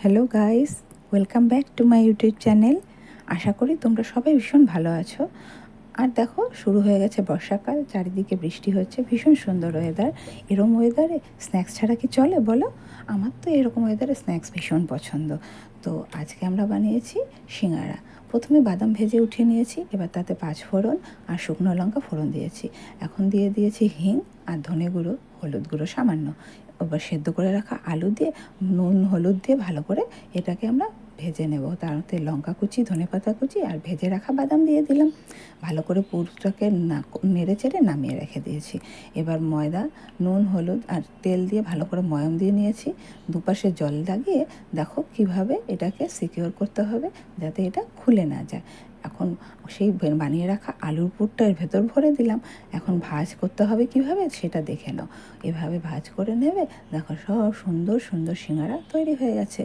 Hello guys, welcome back to my YouTube channel. আশা করি তোমরা সবাই ভীষণ ভালো আছো। আর দেখো, শুরু হয়ে গেছে বর্ষাকাল, চারিদিকে বৃষ্টি হচ্ছে, ভীষণ সুন্দর ওয়েদার। এরকম ওয়েদারে স্ন্যাক্স ছাড়া কি চলে বলো? আমার তো এরকম ওয়েদারে স্ন্যাক্স ভীষণ পছন্দ। তো আজকে আমরা বানিয়েছি সিঙ্গারা। প্রথমে বাদাম ভেজে উঠিয়ে নিয়েছি, এবার তাতে 5 ফোড়ন আর শুকনো লঙ্কা ফোড়ন দিয়েছি। এখন দিয়ে দিয়েছি হিং আর ধনে গুঁড়ো, হলুদ গুঁড়ো সামান্য। এবার সেদ্ধ করে রাখা আলু দিয়ে নুন হলুদ দিয়ে ভালো করে এটাকে আমরা ভেজে নেব। তাতে লঙ্কা কুচি, ধনেপাতা কুচি আর ভেজে রাখা বাদাম দিয়ে দিলাম। ভালো করে পুরটাকে নেড়ে চেড়ে নামিয়ে রেখে দিয়েছি। এবার ময়দা, নুন হলুদ আর তেল দিয়ে ভালো করে ময়াম দিয়ে নিয়েছি। দুপাশে জল লাগিয়ে দেখো কিভাবে এটাকে সিকিওর করতে হবে যাতে এটা খুলে না যায়। এখন সেই বানিয়ে রাখা আলুর পুরটা এর ভেতর ভরে দিলাম। এখন ভাজ করতে হবে কিভাবে সেটা দেখে নাও। এভাবে ভাজ করে নেবে। দেখো সব সুন্দর সুন্দর সিঙ্গারা তৈরি হয়ে গেছে।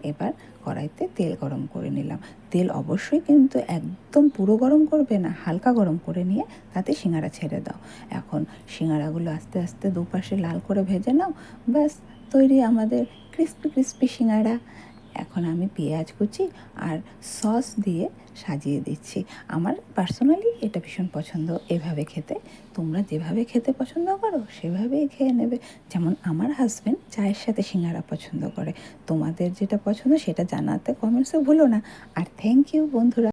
এবার কড়াইতে তেল গরম করে নিলাম। তেল অবশ্যই কিন্তু একদম পুরো গরম করবে না, হালকা গরম করে নিয়ে তাতে সিঙ্গারা ছেড়ে দাও। এখন সিঙ্গারাগুলো আস্তে আস্তে দুপাশে লাল করে ভেজে নাও। ব্যাস, তৈরি আমাদের ক্রিস্পি ক্রিস্পি সিঙ্গারা। এখন আমি পেঁয়াজ কুচি আর সস দিয়ে সাজিয়ে দিচ্ছি। আমার পার্সোনালি এটা ভীষণ পছন্দ এভাবে খেতে। তোমরা যেভাবে খেতে পছন্দ করো সেভাবেই খেয়ে নেবে। যেমন আমার হাজব্যান্ড চায়ের সাথে সিঙ্গারা পছন্দ করে। তোমাদের যেটা পছন্দ সেটা জানাতে কমেন্টসে ভুলো না। আর থ্যাংক ইউ বন্ধুরা।